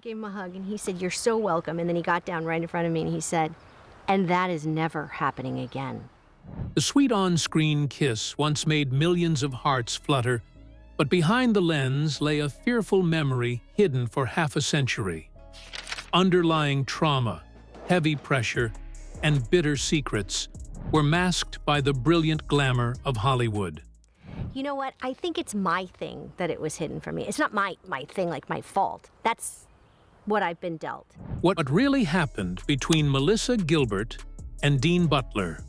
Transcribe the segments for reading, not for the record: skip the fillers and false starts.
gave him a hug, and he said, "You're so welcome." And then he got down right in front of me, and he said, "And that is never happening again." The sweet on-screen kiss once made millions of hearts flutter, but behind the lens lay a fearful memory hidden for half a century. Underlying trauma, heavy pressure, and bitter secrets were masked by the brilliant glamour of Hollywood. You know what? I think it's my thing that it was hidden from me. It's not my thing, like my fault. That's what I've been dealt. What really happened between Melissa Gilbert and Dean Butler?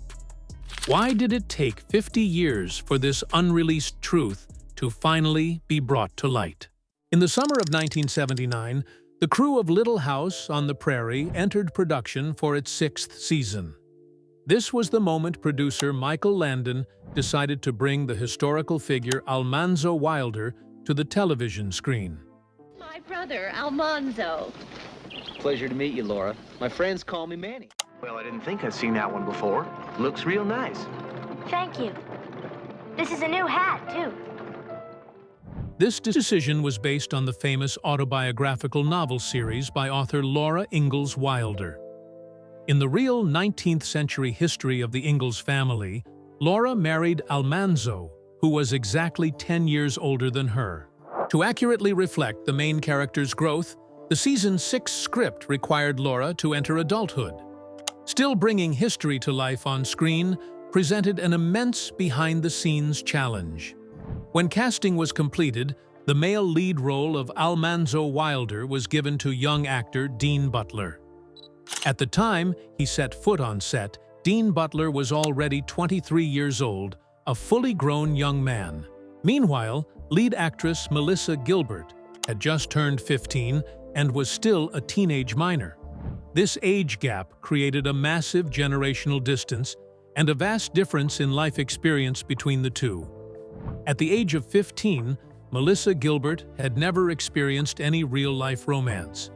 Why did it take 50 years for this unreleased truth to finally be brought to light? In the summer of 1979, the crew of Little House on the Prairie entered production for its 6th season. This was the moment producer Michael Landon decided to bring the historical figure Almanzo Wilder to the television screen. My brother, Almanzo. Pleasure to meet you, Laura. My friends call me Manny. Well, I didn't think I'd seen that one before. Looks real nice. Thank you. This is a new hat, too. This decision was based on the famous autobiographical novel series by author Laura Ingalls Wilder. In the real 19th century history of the Ingalls family, Laura married Almanzo, who was exactly 10 years older than her. To accurately reflect the main character's growth, the season 6 script required Laura to enter adulthood. Still bringing history to life on screen presented an immense behind-the-scenes challenge. When casting was completed, the male lead role of Almanzo Wilder was given to young actor Dean Butler. At the time he set foot on set, Dean Butler was already 23 years old, a fully grown young man. Meanwhile, lead actress Melissa Gilbert had just turned 15 and was still a teenage minor. This age gap created a massive generational distance and a vast difference in life experience between the two. At the age of 15, Melissa Gilbert had never experienced any real-life romance.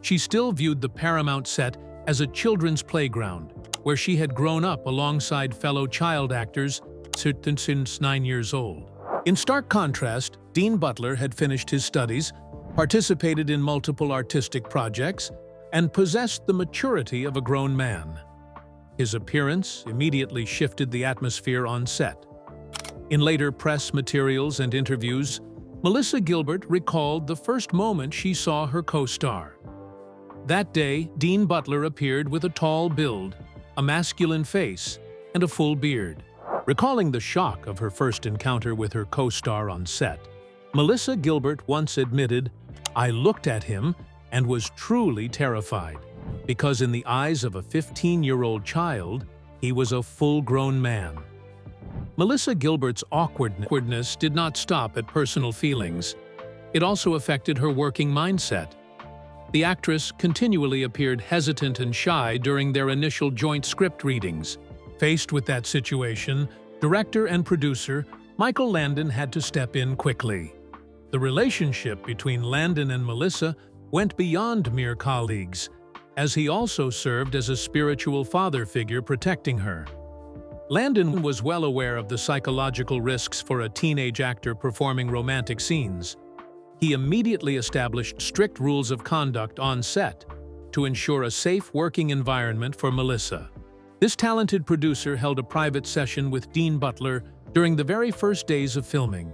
She still viewed the Paramount set as a children's playground, where she had grown up alongside fellow child actors since 9 years old. In stark contrast, Dean Butler had finished his studies, participated in multiple artistic projects, and possessed the maturity of a grown man. His appearance immediately shifted the atmosphere on set. In later press materials and interviews, Melissa Gilbert recalled the first moment she saw her co-star. That day, Dean Butler appeared with a tall build, a masculine face, and a full beard. Recalling the shock of her first encounter with her co-star on set, Melissa Gilbert once admitted, "I looked at him and was truly terrified, because in the eyes of a 15-year-old child, he was a full-grown man." Melissa Gilbert's awkwardness did not stop at personal feelings. It also affected her working mindset. The actress continually appeared hesitant and shy during their initial joint script readings. Faced with that situation, director and producer Michael Landon had to step in quickly. The relationship between Landon and Melissa went beyond mere colleagues, as he also served as a spiritual father figure protecting her. Landon was well aware of the psychological risks for a teenage actor performing romantic scenes. He immediately established strict rules of conduct on set to ensure a safe working environment for Melissa. This talented producer held a private session with Dean Butler during the very first days of filming.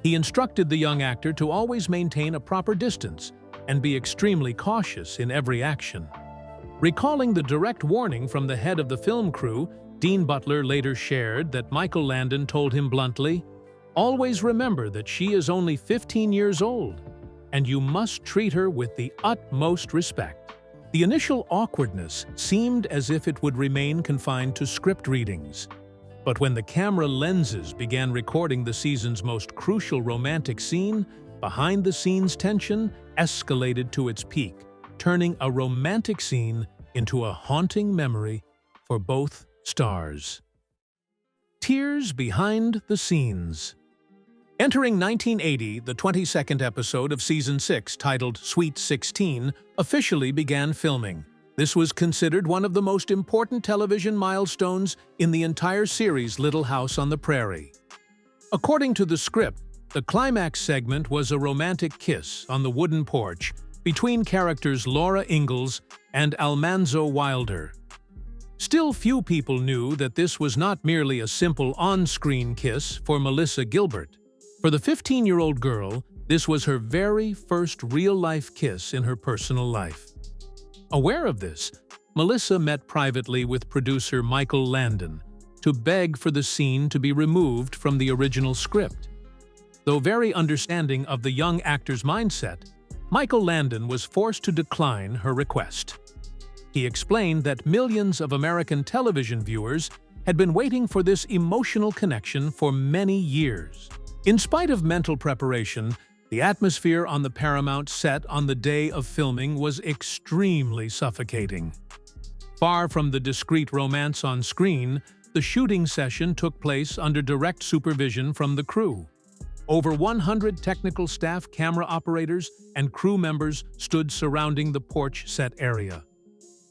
He instructed the young actor to always maintain a proper distance and be extremely cautious in every action. Recalling the direct warning from the head of the film crew, Dean Butler later shared that Michael Landon told him bluntly, "Always remember that she is only 15 years old, and you must treat her with the utmost respect." The initial awkwardness seemed as if it would remain confined to script readings. But when the camera lenses began recording the season's most crucial romantic scene, behind-the-scenes tension escalated to its peak, turning a romantic scene into a haunting memory for both stars. Tears behind the scenes. Entering 1980, the 22nd episode of Season 6, titled Sweet 16, officially began filming. This was considered one of the most important television milestones in the entire series Little House on the Prairie. According to the script, the climax segment was a romantic kiss on the wooden porch between characters Laura Ingalls and Almanzo Wilder. Still, few people knew that this was not merely a simple on-screen kiss for Melissa Gilbert. For the 15-year-old girl, this was her very first real-life kiss in her personal life. Aware of this, Melissa met privately with producer Michael Landon to beg for the scene to be removed from the original script. Though very understanding of the young actor's mindset, Michael Landon was forced to decline her request. He explained that millions of American television viewers had been waiting for this emotional connection for many years. In spite of mental preparation, the atmosphere on the Paramount set on the day of filming was extremely suffocating. Far from the discreet romance on screen, the shooting session took place under direct supervision from the crew. Over 100 technical staff, camera operators, and crew members stood surrounding the porch set area.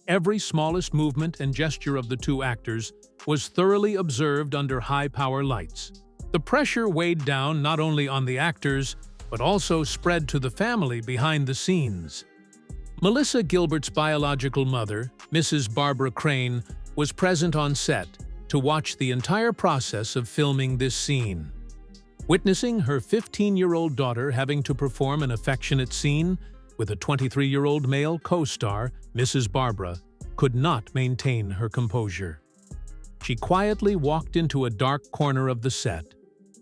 Every smallest movement and gesture of the two actors was thoroughly observed under high-power lights. The pressure weighed down not only on the actors, but also spread to the family behind the scenes. Melissa Gilbert's biological mother, Mrs. Barbara Crane, was present on set to watch the entire process of filming this scene. Witnessing her 15-year-old daughter having to perform an affectionate scene with a 23-year-old male co-star, Mrs. Barbara could not maintain her composure. She quietly walked into a dark corner of the set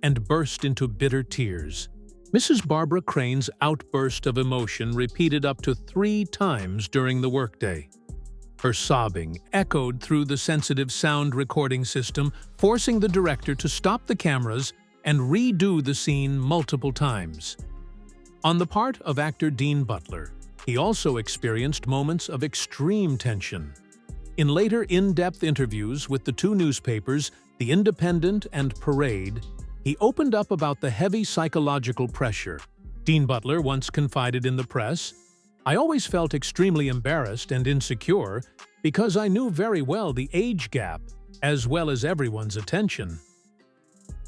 and burst into bitter tears. Mrs. Barbara Crane's outburst of emotion repeated up to 3 times during the workday. Her sobbing echoed through the sensitive sound recording system, forcing the director to stop the cameras and redo the scene multiple times. On the part of actor Dean Butler, he also experienced moments of extreme tension. In later in-depth interviews with the 2 newspapers, The Independent and Prairie, he opened up about the heavy psychological pressure. Dean Butler once confided in the press, "I always felt extremely embarrassed and insecure because I knew very well the age gap, as well as everyone's attention."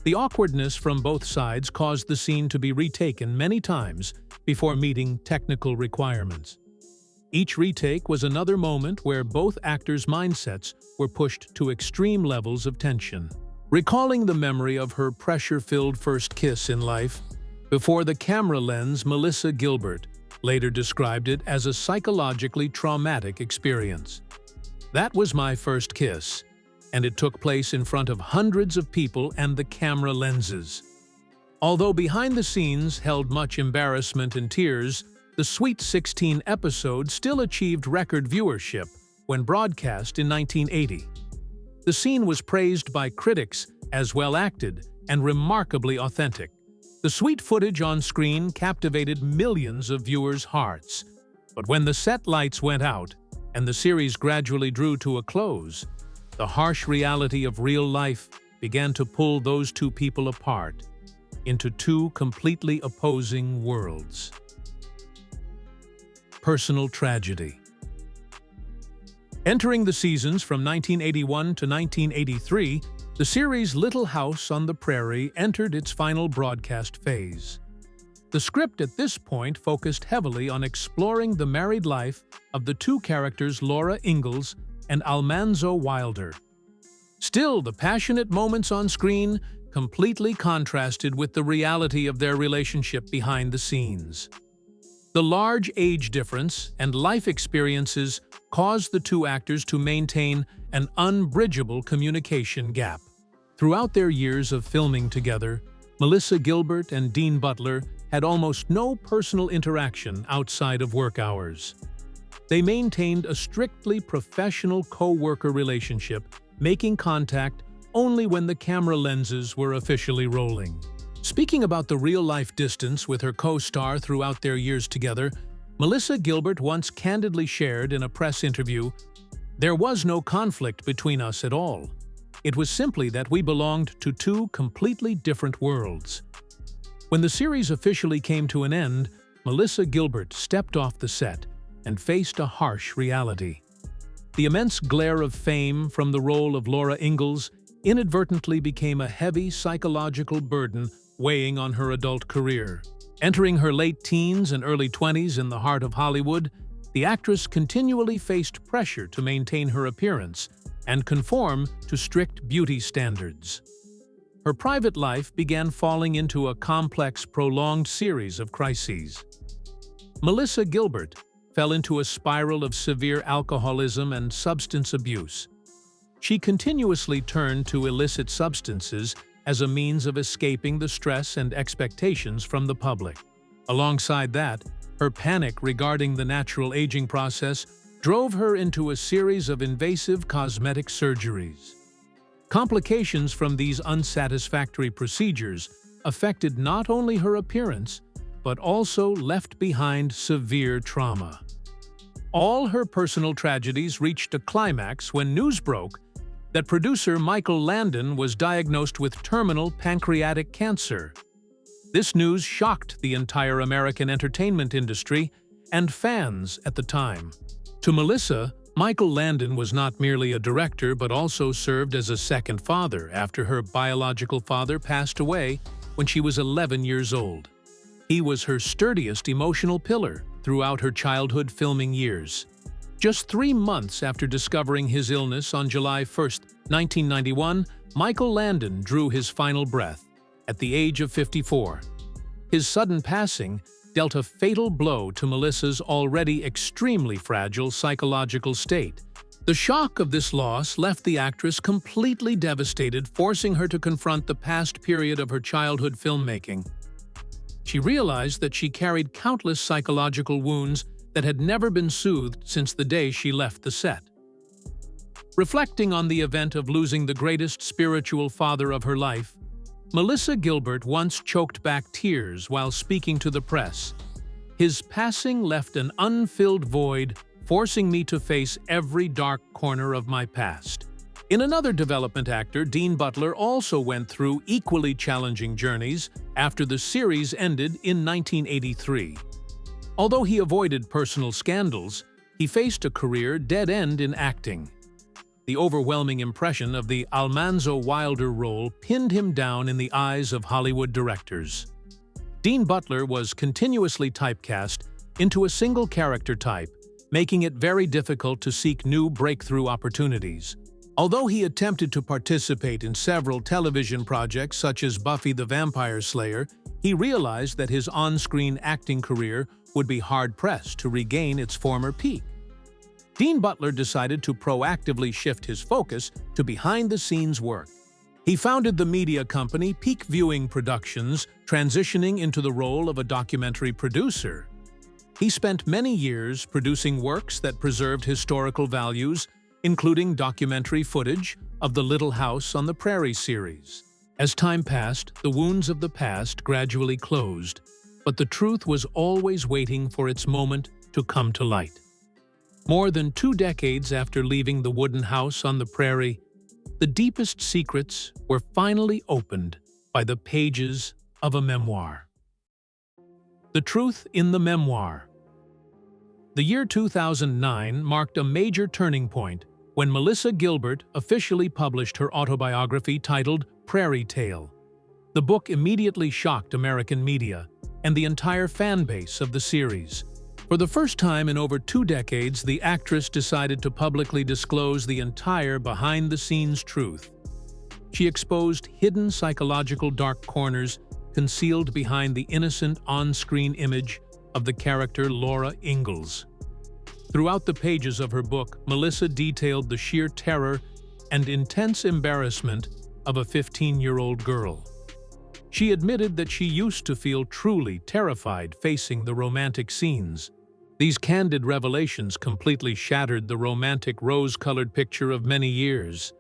The awkwardness from both sides caused the scene to be retaken many times before meeting technical requirements. Each retake was another moment where both actors' mindsets were pushed to extreme levels of tension. Recalling the memory of her pressure-filled first kiss in life, before the camera lens, Melissa Gilbert later described it as a psychologically traumatic experience. "That was my first kiss, and it took place in front of hundreds of people and the camera lenses." Although behind the scenes held much embarrassment and tears, the Sweet 16 episode still achieved record viewership when broadcast in 1980. The scene was praised by critics as well acted and remarkably authentic. The sweet footage on screen captivated millions of viewers' hearts. But when the set lights went out and the series gradually drew to a close, the harsh reality of real life began to pull those 2 people apart into 2 completely opposing worlds. Personal tragedy. Entering the seasons from 1981 to 1983, the series Little House on the Prairie entered its final broadcast phase. The script at this point focused heavily on exploring the married life of the 2 characters Laura Ingalls and Almanzo Wilder. Still, the passionate moments on screen completely contrasted with the reality of their relationship behind the scenes. The large age difference and life experiences caused the 2 actors to maintain an unbridgeable communication gap. Throughout their years of filming together, Melissa Gilbert and Dean Butler had almost no personal interaction outside of work hours. They maintained a strictly professional co-worker relationship, making contact only when the camera lenses were officially rolling. Speaking about the real-life distance with her co-star throughout their years together, Melissa Gilbert once candidly shared in a press interview, "There was no conflict between us at all. It was simply that we belonged to 2 completely different worlds." When the series officially came to an end, Melissa Gilbert stepped off the set and faced a harsh reality. The immense glare of fame from the role of Laura Ingalls inadvertently became a heavy psychological burden weighing on her adult career. Entering her late teens and early 20s in the heart of Hollywood, the actress continually faced pressure to maintain her appearance and conform to strict beauty standards. Her private life began falling into a complex, prolonged series of crises. Melissa Gilbert fell into a spiral of severe alcoholism and substance abuse. She continuously turned to illicit substances as a means of escaping the stress and expectations from the public. Alongside that, her panic regarding the natural aging process drove her into a series of invasive cosmetic surgeries. Complications from these unsatisfactory procedures affected not only her appearance, but also left behind severe trauma. All her personal tragedies reached a climax when news broke that producer Michael Landon was diagnosed with terminal pancreatic cancer. This news shocked the entire American entertainment industry and fans at the time. To Melissa, Michael Landon was not merely a director but also served as a second father after her biological father passed away when she was 11 years old. He was her sturdiest emotional pillar throughout her childhood filming years. Just 3 months after discovering his illness on July 1, 1991, Michael Landon drew his final breath at the age of 54. His sudden passing dealt a fatal blow to Melissa's already extremely fragile psychological state. The shock of this loss left the actress completely devastated, forcing her to confront the past period of her childhood filmmaking. She realized that she carried countless psychological wounds that had never been soothed since the day she left the set. Reflecting on the event of losing the greatest spiritual father of her life, Melissa Gilbert once choked back tears while speaking to the press. "His passing left an unfilled void, forcing me to face every dark corner of my past." In another development, actor Dean Butler also went through equally challenging journeys after the series ended in 1983. Although he avoided personal scandals, he faced a career dead end in acting. The overwhelming impression of the Almanzo Wilder role pinned him down in the eyes of Hollywood directors. Dean Butler was continuously typecast into a single character type, making it very difficult to seek new breakthrough opportunities. Although he attempted to participate in several television projects such as Buffy the Vampire Slayer, he realized that his on-screen acting career would be hard-pressed to regain its former peak. Dean Butler decided to proactively shift his focus to behind-the-scenes work. He founded the media company Peak Viewing Productions, transitioning into the role of a documentary producer. He spent many years producing works that preserved historical values, including documentary footage of the Little House on the Prairie series. As time passed, the wounds of the past gradually closed, but the truth was always waiting for its moment to come to light. More than 2 decades after leaving the wooden house on the prairie, the deepest secrets were finally opened by the pages of a memoir. The truth in the memoir. The year 2009 marked a major turning point when Melissa Gilbert officially published her autobiography titled Prairie Tale. The book immediately shocked American media and the entire fan base of the series. For the first time in over 2 decades, the actress decided to publicly disclose the entire behind-the-scenes truth. She exposed hidden psychological dark corners concealed behind the innocent on-screen image of the character Laura Ingalls. Throughout the pages of her book, Melissa detailed the sheer terror and intense embarrassment of a 15-year-old girl. She admitted that she used to feel truly terrified facing the romantic scenes. These candid revelations completely shattered the romantic rose-colored picture of many years.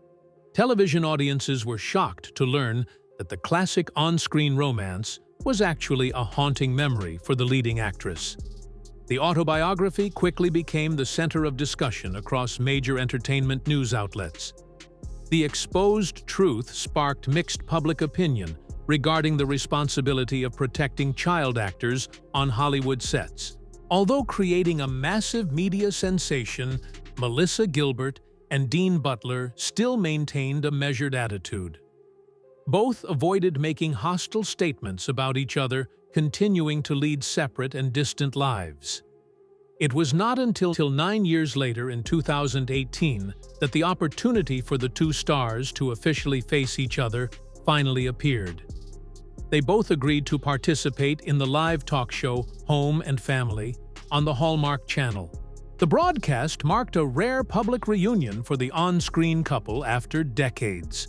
Television audiences were shocked to learn that the classic on-screen romance was actually a haunting memory for the leading actress. The autobiography quickly became the center of discussion across major entertainment news outlets. The exposed truth sparked mixed public opinion regarding the responsibility of protecting child actors on Hollywood sets. Although creating a massive media sensation, Melissa Gilbert and Dean Butler still maintained a measured attitude. Both avoided making hostile statements about each other, continuing to lead separate and distant lives. It was not until 9 years later in 2018 that the opportunity for the two stars to officially face each other finally appeared. They both agreed to participate in the live talk show Home and Family on the Hallmark Channel. The broadcast marked a rare public reunion for the on-screen couple after decades.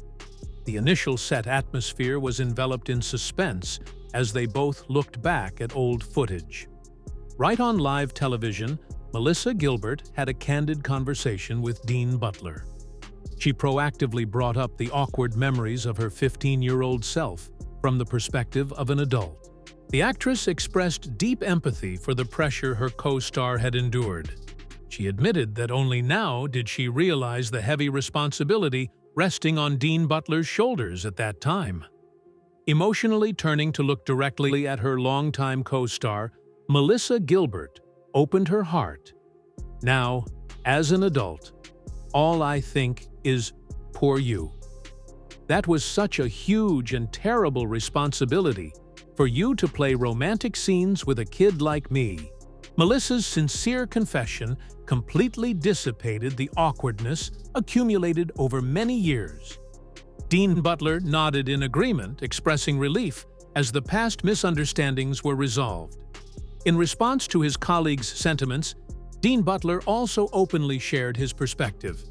The initial set atmosphere was enveloped in suspense as they both looked back at old footage. Right on live television, Melissa Gilbert had a candid conversation with Dean Butler. She proactively brought up the awkward memories of her 15-year-old self from the perspective of an adult. The actress expressed deep empathy for the pressure her co-star had endured. She admitted that only now did she realize the heavy responsibility resting on Dean Butler's shoulders at that time. Emotionally turning to look directly at her longtime co-star, Melissa Gilbert opened her heart. "Now, as an adult, all I think is, poor you. That was such a huge and terrible responsibility for you to play romantic scenes with a kid like me." Melissa's sincere confession completely dissipated the awkwardness accumulated over many years. Dean Butler nodded in agreement, expressing relief as the past misunderstandings were resolved. In response to his colleagues' sentiments, Dean Butler also openly shared his perspective.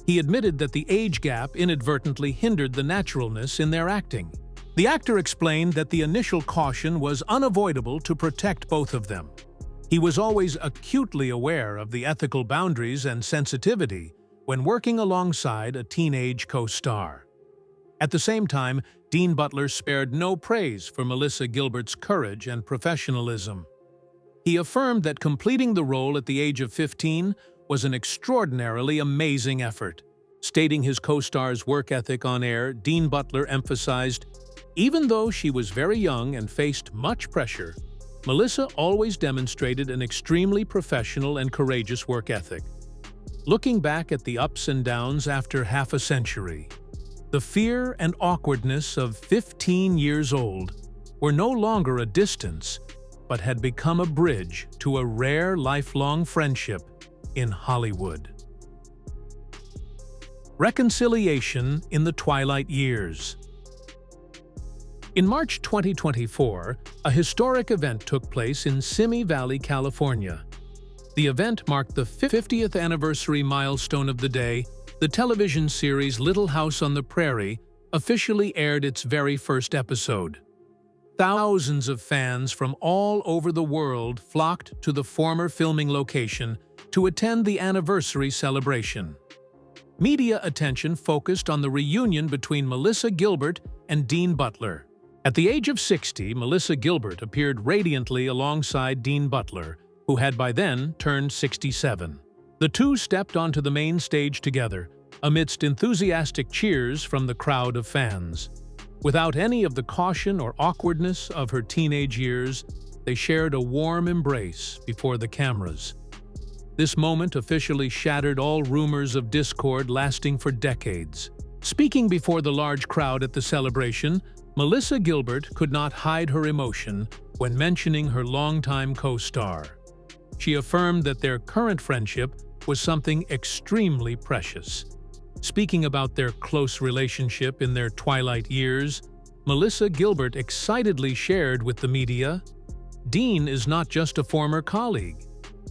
He admitted that the age gap inadvertently hindered the naturalness in their acting. The actor explained that the initial caution was unavoidable to protect both of them. He was always acutely aware of the ethical boundaries and sensitivity when working alongside a teenage co-star. At the same time, Dean Butler spared no praise for Melissa Gilbert's courage and professionalism. He affirmed that completing the role at the age of 15 was an extraordinarily amazing effort. Stating his co-star's work ethic on air, Dean Butler emphasized, "Even though she was very young and faced much pressure, Melissa always demonstrated an extremely professional and courageous work ethic. Looking back at the ups and downs after half a century, the fear and awkwardness of 15 years old were no longer a distance, but had become a bridge to a rare lifelong friendship in Hollywood." Reconciliation in the twilight years. In March 2024, a historic event took place in Simi Valley, California. The event marked the 50th anniversary milestone of the day the television series Little House on the Prairie officially aired its very first episode. Thousands of fans from all over the world flocked to the former filming location to attend the anniversary celebration. Media attention focused on the reunion between Melissa Gilbert and Dean Butler. At the age of 60, Melissa Gilbert appeared radiantly alongside Dean Butler, who had by then turned 67. The two stepped onto the main stage together, amidst enthusiastic cheers from the crowd of fans. Without any of the caution or awkwardness of her teenage years, they shared a warm embrace before the cameras. This moment officially shattered all rumors of discord lasting for decades. Speaking before the large crowd at the celebration, Melissa Gilbert could not hide her emotion when mentioning her longtime co-star. She affirmed that their current friendship was something extremely precious. Speaking about their close relationship in their twilight years, Melissa Gilbert excitedly shared with the media, "Dean is not just a former colleague.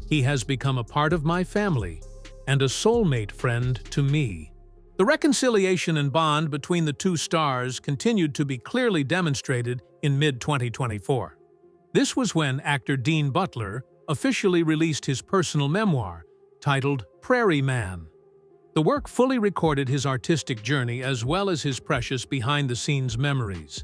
He has become a part of my family and a soulmate friend to me." The reconciliation and bond between the two stars continued to be clearly demonstrated in mid-2024. This was when actor Dean Butler officially released his personal memoir, titled Prairie Man. The work fully recorded his artistic journey as well as his precious behind-the-scenes memories.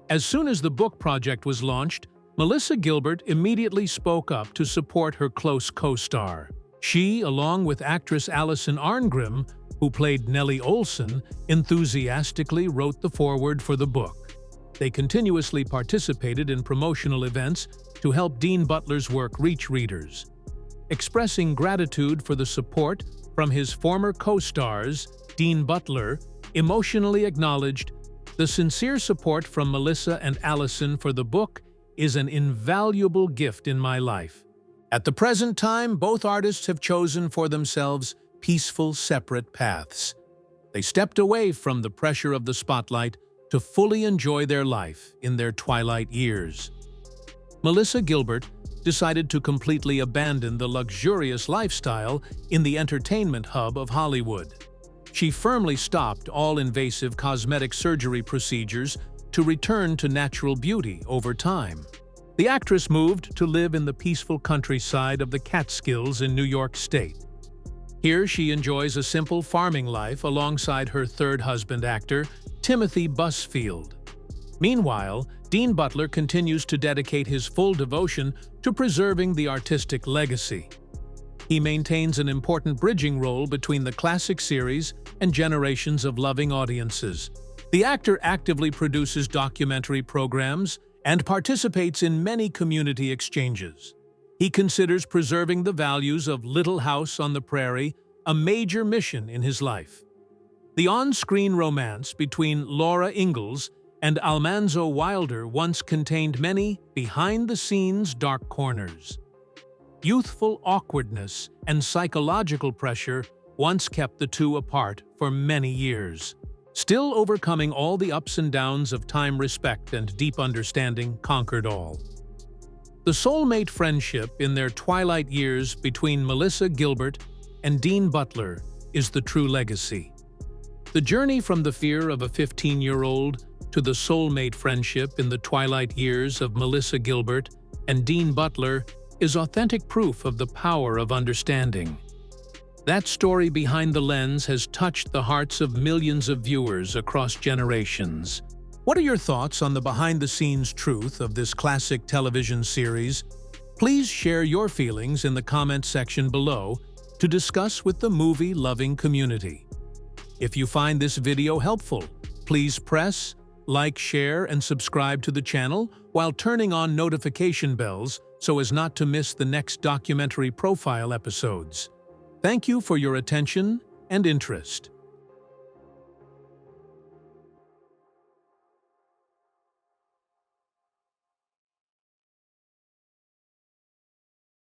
As soon as the book project was launched, Melissa Gilbert immediately spoke up to support her close co-star. She, along with actress Allison Arngrim, who played Nellie Olson, enthusiastically wrote the foreword for the book. They continuously participated in promotional events to help Dean Butler's work reach readers. Expressing gratitude for the support from his former co-stars, Dean Butler emotionally acknowledged, "The sincere support from Melissa and Allison for the book is an invaluable gift in my life. At the present time, both artists have chosen for themselves peaceful, separate paths. They stepped away from the pressure of the spotlight to fully enjoy their life in their twilight years. Melissa Gilbert decided to completely abandon the luxurious lifestyle in the entertainment hub of Hollywood. She firmly stopped all invasive cosmetic surgery procedures to return to natural beauty over time. The actress moved to live in the peaceful countryside of the Catskills in New York State. Here she enjoys a simple farming life alongside her third husband, actor Timothy Busfield. Meanwhile, Dean Butler continues to dedicate his full devotion to preserving the artistic legacy. He maintains an important bridging role between the classic series and generations of loving audiences. The actor actively produces documentary programs and participates in many community exchanges. He considers preserving the values of Little House on the Prairie a major mission in his life. The on-screen romance between Laura Ingalls and Almanzo Wilder once contained many behind-the-scenes dark corners. Youthful awkwardness and psychological pressure once kept the two apart for many years. Still, overcoming all the ups and downs of time, respect, and deep understanding conquered all. The soulmate friendship in their twilight years between Melissa Gilbert and Dean Butler is the true legacy. The journey from the fear of a 15-year-old to the soulmate friendship in the twilight years of Melissa Gilbert and Dean Butler is authentic proof of the power of understanding. That story behind the lens has touched the hearts of millions of viewers across generations. What are your thoughts on the behind-the-scenes truth of this classic television series? Please share your feelings in the comment section below to discuss with the movie-loving community. If you find this video helpful, please press like, share, and subscribe to the channel while turning on notification bells so as not to miss the next documentary profile episodes. Thank you for your attention and interest.